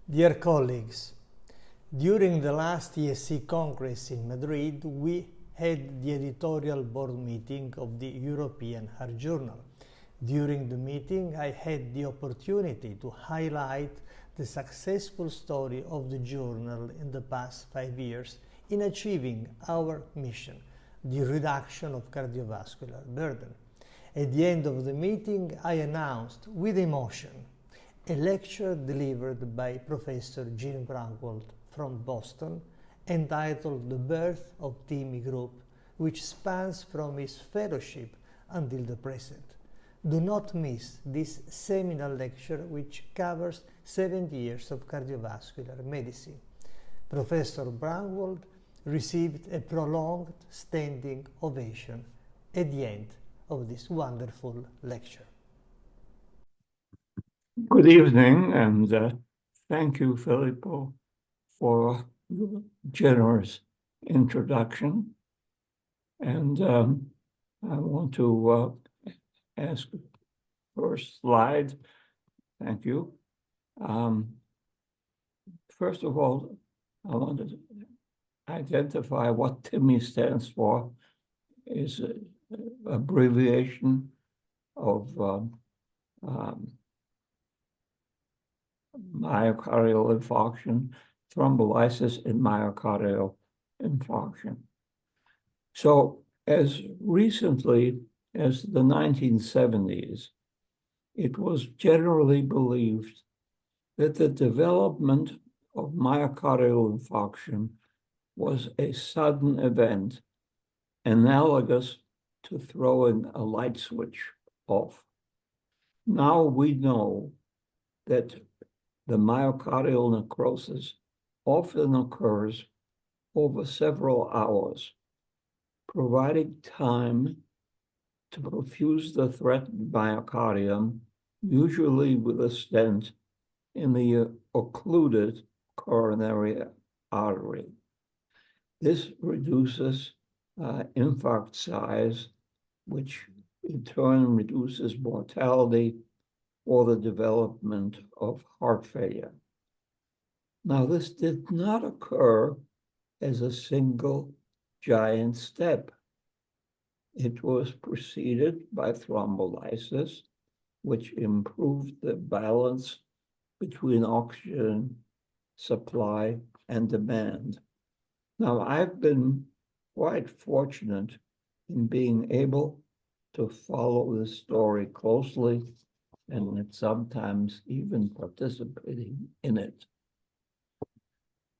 Dear colleagues, during the last ESC Congress in Madrid, we had the editorial board meeting of the European Heart Journal. During the meeting, I had the opportunity to highlight the successful story of the journal in the past 5 years in achieving our mission, the reduction of cardiovascular burden. At the end of the meeting, I announced with emotion a lecture delivered by Professor Eugene Brauwald from Boston entitled The Birth of TIMI Group, which spans from his fellowship until the present. Do not miss this seminal lecture which covers 70 years of cardiovascular medicine. Professor Brauwald received a prolonged standing ovation at the end of this wonderful lecture. Good evening, and thank you, Filippo, for your generous introduction. And I want to ask first slide. Thank you. First of all, I want to identify what TIMI stands for. Is an abbreviation of myocardial infarction, thrombolysis, and myocardial infarction. So as recently as the 1970s, it was generally believed that the development of myocardial infarction was a sudden event analogous to throwing a light switch off. Now we know that the myocardial necrosis often occurs over several hours, providing time to perfuse the threatened myocardium, usually with a stent in the occluded coronary artery. This reduces infarct size, which in turn reduces mortality or the development of heart failure. Now, this did not occur as a single giant step. It was preceded by thrombolysis, which improved the balance between oxygen supply and demand. Now, I've been quite fortunate in being able to follow this story closely and sometimes even participating in it.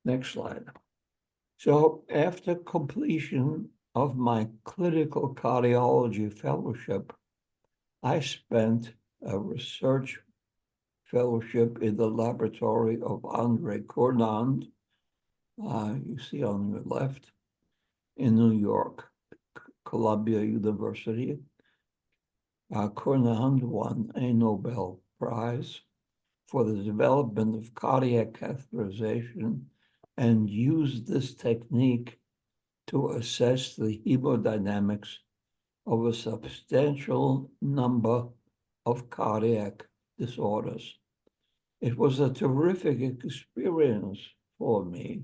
Next slide. So after completion of my clinical cardiology fellowship, I spent a research fellowship in the laboratory of Andre Cournand, you see on your left, in New York, Columbia University. Cournand won a Nobel Prize for the development of cardiac catheterization and used this technique to assess the hemodynamics of a substantial number of cardiac disorders. It was a terrific experience for me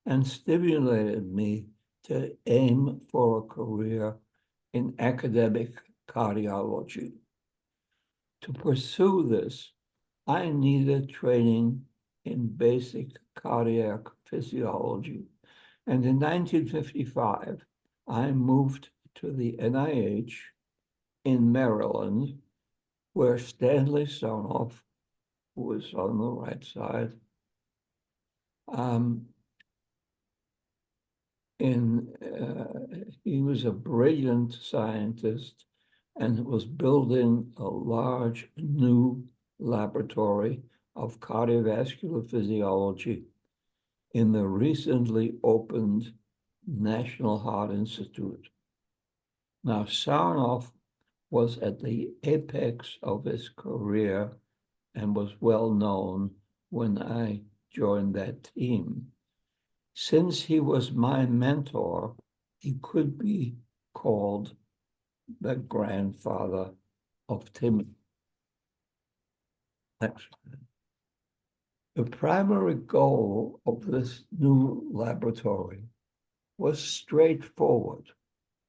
and stimulated me to aim for a career in academic cardiology. To pursue this, I needed training in basic cardiac physiology. And in 1955, I moved to the NIH in Maryland, where Stanley Sarnoff, who is on the right side, he was a brilliant scientist and was building a large new laboratory of cardiovascular physiology in the recently opened National Heart Institute. Now, Sarnoff was at the apex of his career and was well known when I joined that team. Since he was my mentor, he could be called the grandfather of TIMI. Next. The primary goal of this new laboratory was straightforward.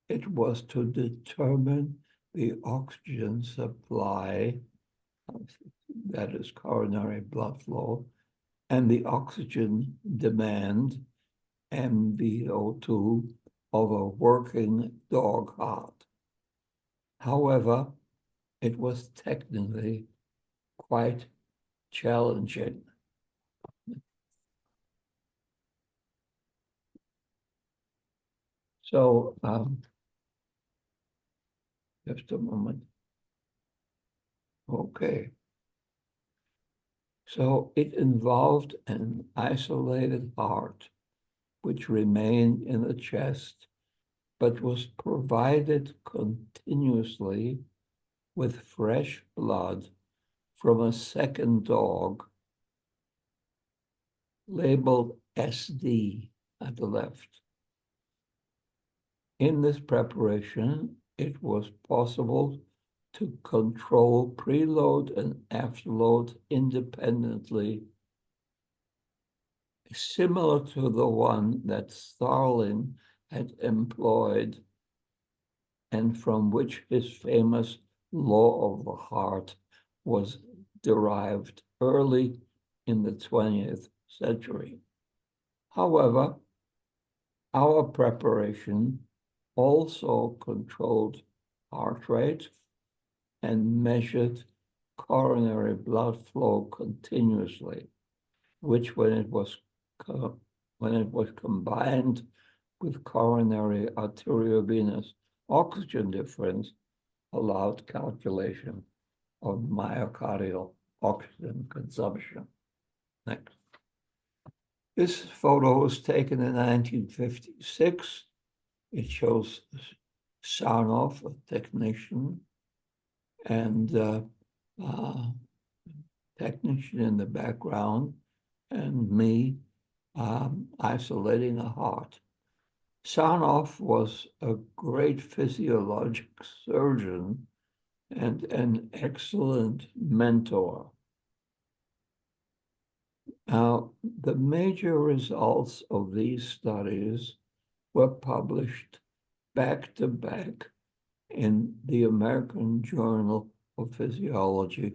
It was to determine the oxygen supply, that is coronary blood flow, and the oxygen demand, MVO2, of a working dog heart. However, it was technically quite challenging. So, just a moment. Okay. So it involved an isolated heart, which remained in the chest, but was provided continuously with fresh blood from a second dog labeled SD at the left. In this preparation, it was possible to control preload and afterload independently, similar to the one that Starling had employed and from which his famous law of the heart was derived early in the 20th century. However, our preparation also controlled heart rate and measured coronary blood flow continuously, which when it was combined with coronary arteriovenous oxygen difference, allowed calculation of myocardial oxygen consumption. Next. This photo was taken in 1956. It shows Sarnoff, a technician, and technician in the background, and me isolating a heart. Sarnoff was a great physiologic surgeon and an excellent mentor. Now, the major results of these studies were published back to back in the American Journal of Physiology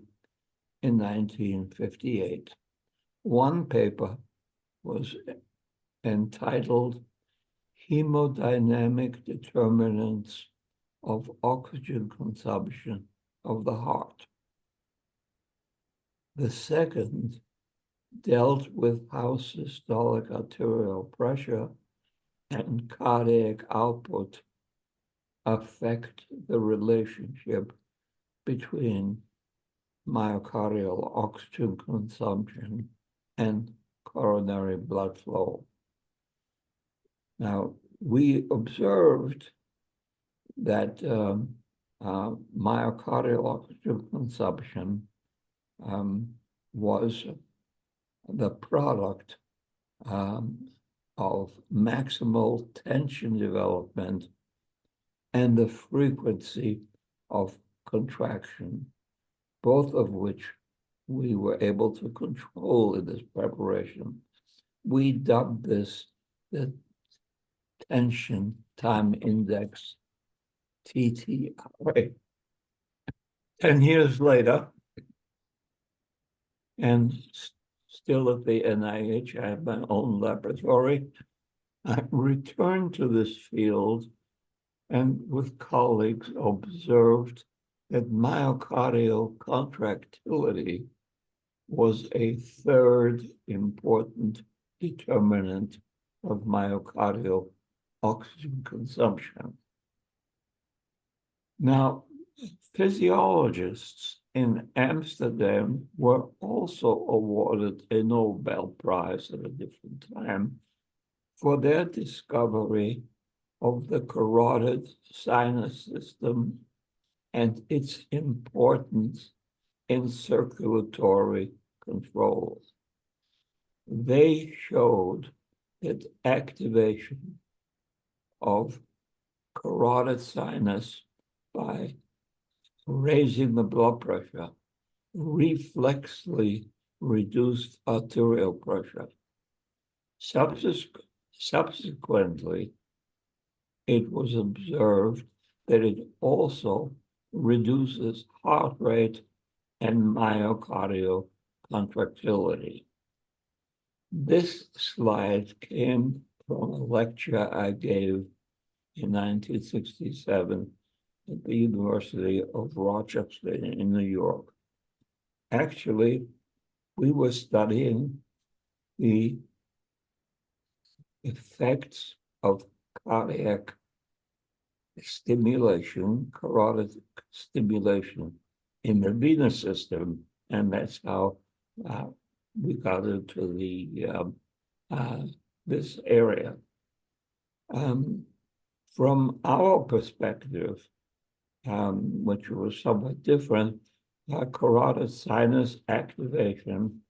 in 1958. One paper was entitled Hemodynamic Determinants of Oxygen Consumption of the Heart. The second dealt with how systolic arterial pressure and cardiac output affect the relationship between myocardial oxygen consumption and coronary blood flow. Now, we observed that myocardial oxygen consumption was the product of maximal tension development and the frequency of contraction, both of which we were able to control in this preparation. We dubbed this the tension time index, TTI. 10 years later, and still at the NIH, I have my own laboratory. I returned to this field and with colleagues observed that myocardial contractility was a third important determinant of myocardial oxygen consumption. Now, physiologists in Amsterdam were also awarded a Nobel Prize at a different time for their discovery of the carotid sinus system and its importance in circulatory control. They showed that activation of carotid sinus by raising the blood pressure reflexly reduced arterial pressure. Subsequently, it was observed that it also reduces heart rate and myocardial contractility. This slide came from a lecture I gave in 1967 at the University of Rochester in New York. Actually, we were studying the effects of cardiac stimulation, carotid stimulation in the venous system, and that's how we got into this area. From our perspective, which was somewhat different, carotid sinus activation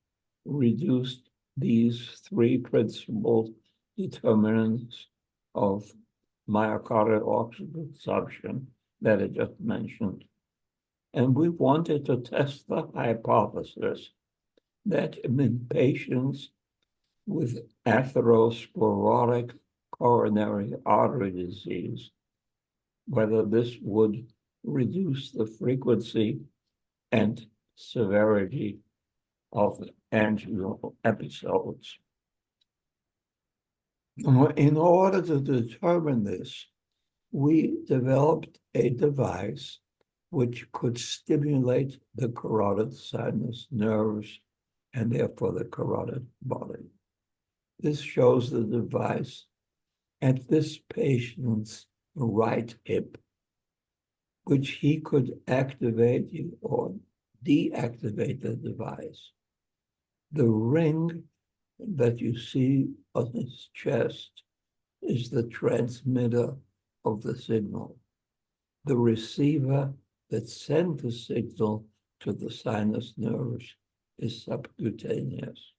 reduced these three principal determinants of myocardial oxygen consumption that I just mentioned. And we wanted to test the hypothesis that in patients with atherosclerotic coronary artery disease, whether this would reduce the frequency and severity of angina episodes. In order to determine this, we developed a device which could stimulate the carotid sinus nerves and therefore the carotid body. This shows the device at this patient's right hip, which he could activate or deactivate the device. The ring that you see on his chest is the transmitter of the signal. The receiver that sends the signal to the sinus nerves is subcutaneous.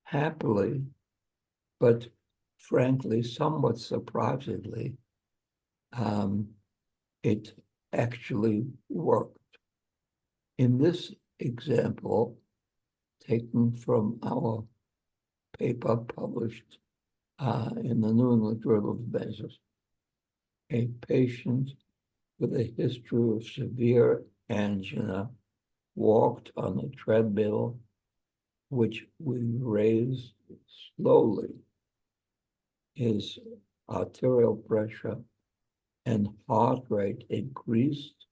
Happily, but frankly, somewhat surprisingly, it actually worked. In this example, taken from our paper published in the New England Journal of Medicine, a patient with a history of severe angina walked on a treadmill, which we raised slowly. His arterial pressure and heart rate increased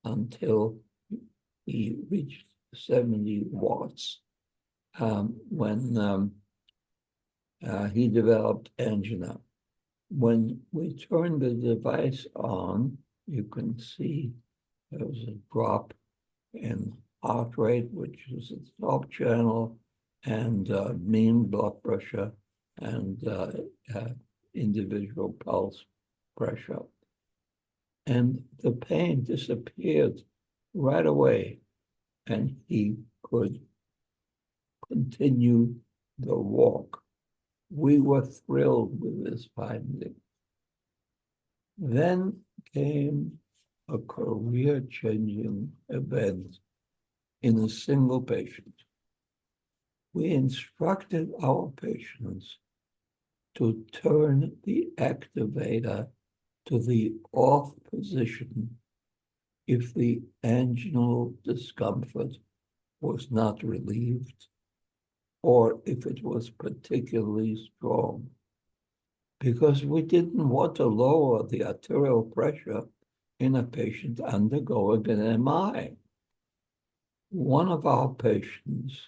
until he reached 70 watts when he developed angina. When we turned the device on, you can see there was a drop in heart rate, which is the top channel, and mean blood pressure and individual pulse pressure. And the pain disappeared right away, and he could continue the walk. We were thrilled with this finding. Then came a career-changing event in a single patient. We instructed our patients to turn the activator to the off position if the anginal discomfort was not relieved or if it was particularly strong, because we didn't want to lower the arterial pressure in a patient undergoing an MI. One of our patients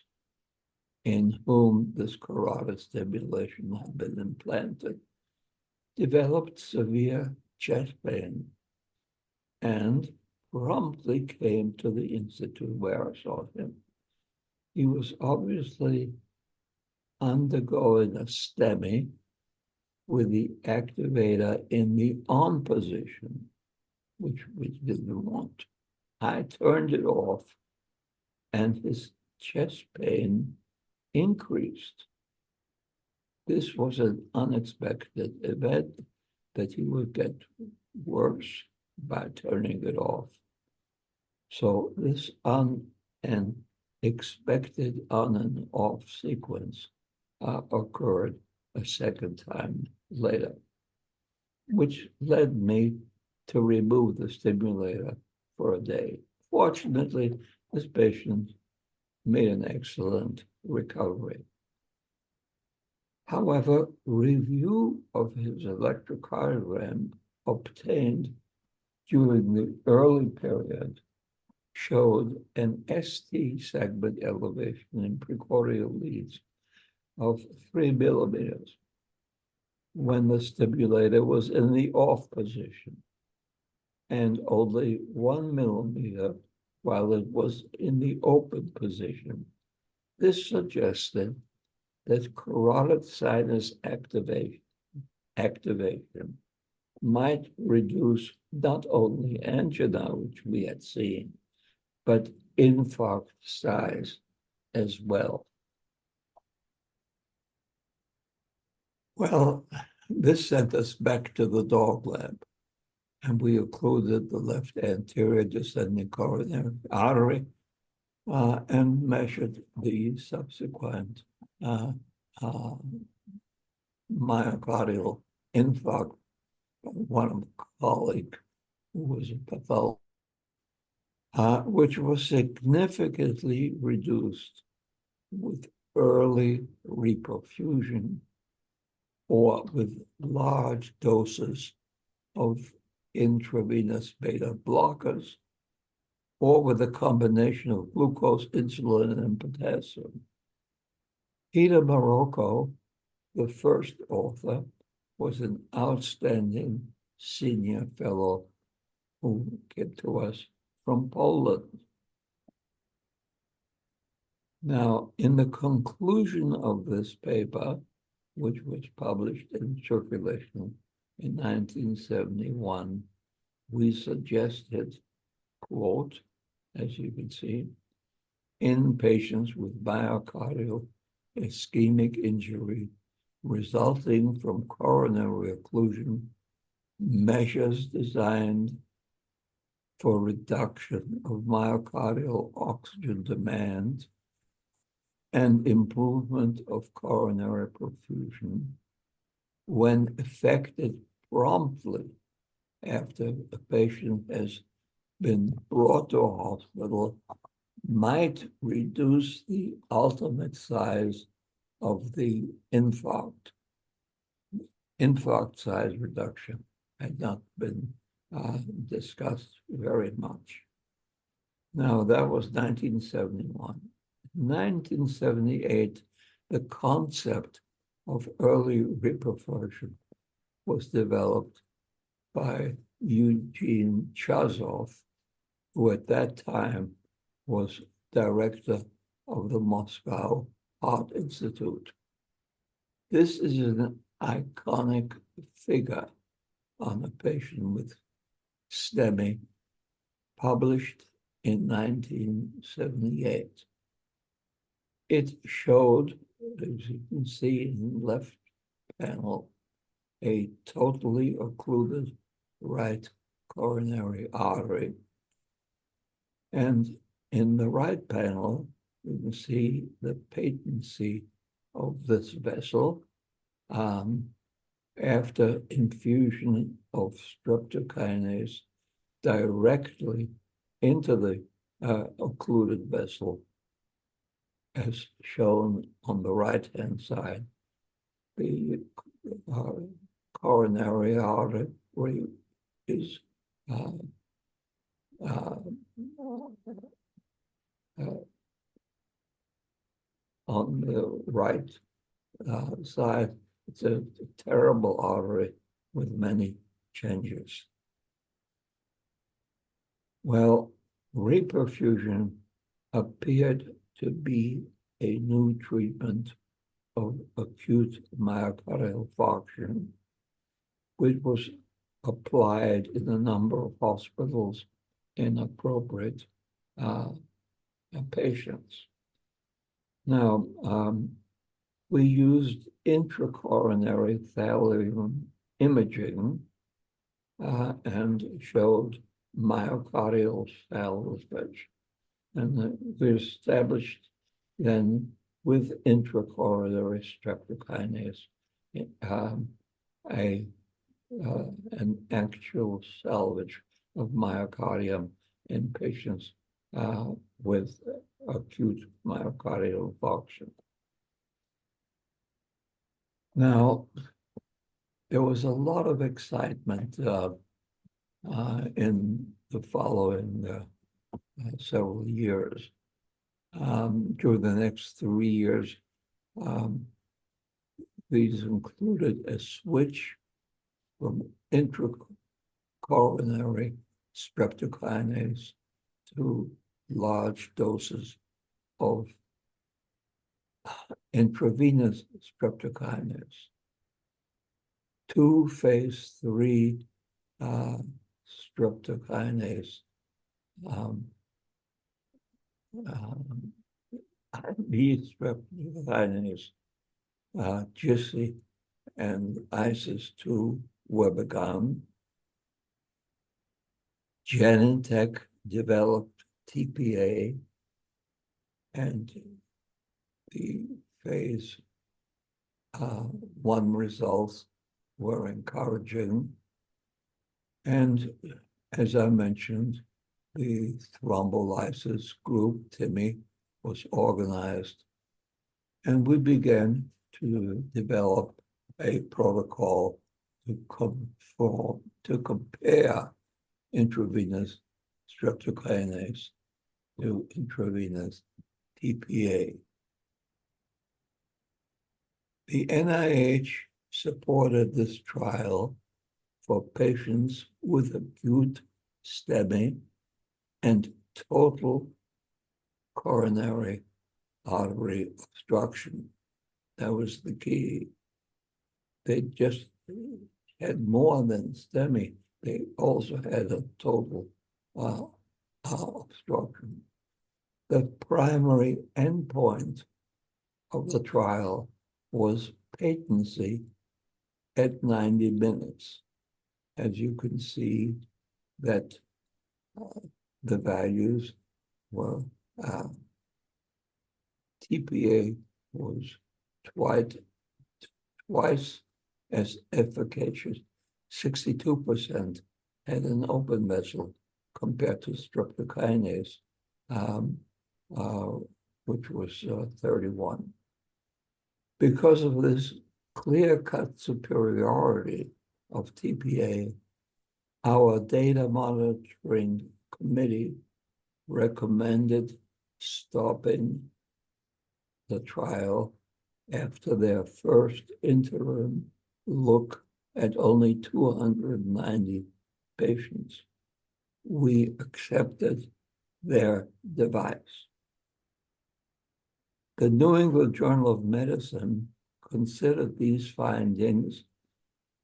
in whom this carotid stimulation had been implanted developed severe chest pain and promptly came to the institute where I saw him. He was obviously undergoing a STEMI with the activator in the on position, which we didn't want. I turned it off and his chest pain increased. This was an unexpected event that he would get worse by turning it off. So this on and expected on and off sequence occurred a second time later, which led me to remove the stimulator for a day. Fortunately, this patient made an excellent recovery. However, review of his electrocardiogram obtained during the early period showed an ST segment elevation in precordial leads of 3 millimeters when the stimulator was in the off position, and only 1 millimeter while it was in the open position. This suggested that carotid sinus activation might reduce not only angina, which we had seen, but infarct size as well. Well, this sent us back to the dog lab, and we occluded the left anterior descending coronary artery and measured the subsequent myocardial infarct by one colleague who was a pathologist, which was significantly reduced with early reperfusion or with large doses of intravenous beta blockers, or with a combination of glucose, insulin, and potassium. Peter Marocco, the first author, was an outstanding senior fellow who came to us from Poland. Now, in the conclusion of this paper, which was published in Circulation in 1971, we suggested, quote, as you can see, in patients with myocardial ischemic injury resulting from coronary occlusion, measures designed for reduction of myocardial oxygen demand and improvement of coronary perfusion when effected promptly after a patient has been brought to a hospital might reduce the ultimate size of the infarct. Infarct size reduction had not been discussed very much. Now, that was 1971. 1978, the concept of early reperfusion was developed by Eugene Brauwald, who at that time was director of the Moscow Heart Institute. This is an iconic figure on a patient with STEMI, published in 1978. It showed, as you can see in the left panel, a totally occluded right coronary artery. And in the right panel, you can see the patency of this vessel after infusion of streptokinase directly into the occluded vessel, as shown on the right-hand side. The coronary artery is on the right side. It's a terrible artery with many changes. Well, reperfusion appeared to be a new treatment of acute myocardial infarction, which was applied in a number of hospitals in appropriate patients. Now, we used intracoronary thallium imaging and showed myocardial salvage. And we established then with intracoronary streptokinase an actual salvage of myocardium in patients with acute myocardial infarction. Now, there was a lot of excitement in the following several years. During the next 3 years, these included a switch from intracoronary streptokinase to large doses of intravenous streptokinase. 2 phase 3 streptokinase these streptokinase GISI and ISIS-2 were begun. Genentech developed TPA, and the phase 1 results were encouraging. And as I mentioned, the thrombolysis group, TIMI, was organized, and we began to develop a protocol to compare intravenous streptokinase to intravenous TPA. The NIH supported this trial for patients with acute STEMI and total coronary artery obstruction. That was the key. They just had more than STEMI. They also had a total obstruction. The primary endpoint of the trial was patency at 90 minutes. As you can see, that the values were TPA was twice as efficacious. 62% had an open vessel compared to streptokinase, which was 31. Because of this clear-cut superiority of TPA, our data monitoring committee recommended stopping the trial after their first interim look at only 290 patients. We accepted their device. The New England Journal of Medicine considered these findings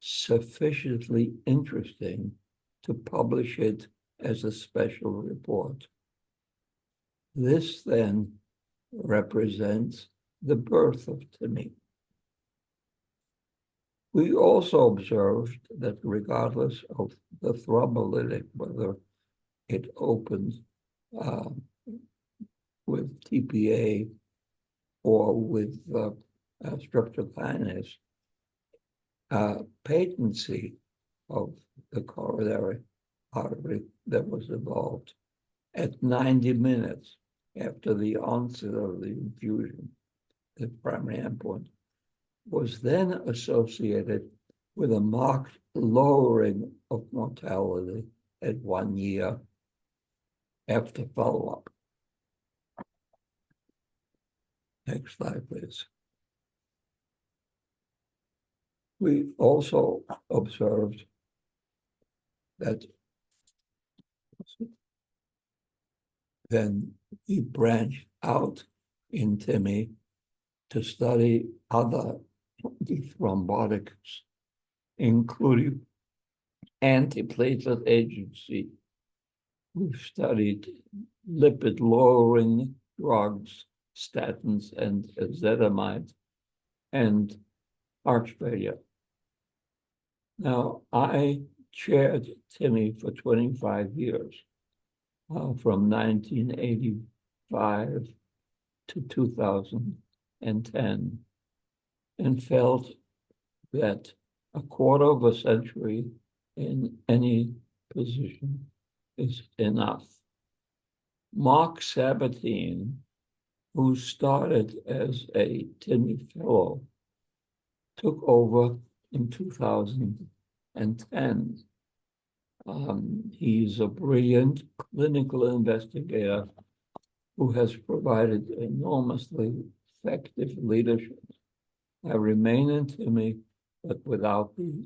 sufficiently interesting to publish it as a special report. This then represents the birth of TIMI. We also observed that regardless of the thrombolytic, whether it opens with TPA or with streptokinase, patency of the coronary artery that was involved at 90 minutes after the onset of the infusion, the primary endpoint, was then associated with a marked lowering of mortality at 1 year after follow-up. Next slide, please. We also observed that then we branched out in TIMI to study other thrombotics, including antiplatelet agency. We've studied lipid-lowering drugs, statins and ezetimibe, and heart failure. Now, I chaired TIMI for 25 years, from 1985 to 2010, and felt that a quarter of a century in any position is enough. Mark Sabatine, who started as a TIMI fellow, took over in 2010. He's a brilliant clinical investigator who has provided enormously effective leadership. I remain in TIMI, but without the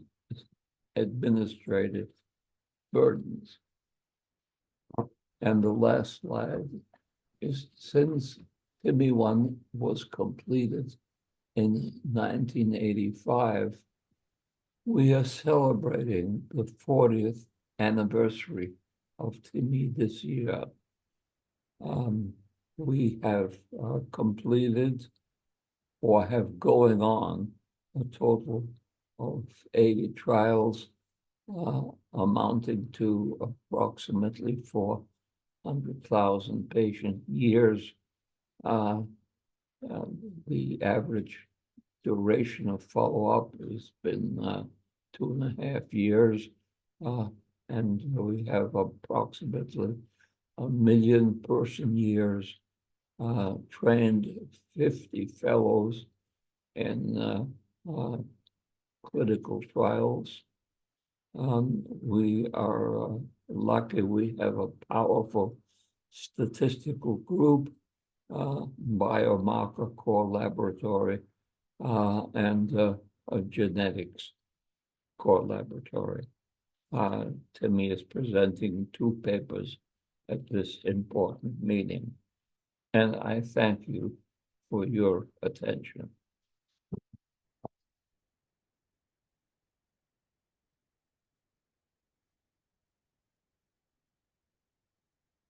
administrative burdens. And the last slide is, since TIMI 1 was completed in 1985, we are celebrating the 40th anniversary of TIMI this year. We have completed or have going on a total of 80 trials, amounting to approximately 400,000 patient years. The average duration of follow-up has been 2.5 years, and we have approximately 1 million person years, trained 50 fellows in clinical trials. We are lucky we have a powerful statistical group, biomarker core laboratory, and a genetics core laboratory. TIMI is presenting 2 papers at this important meeting, and I thank you for your attention.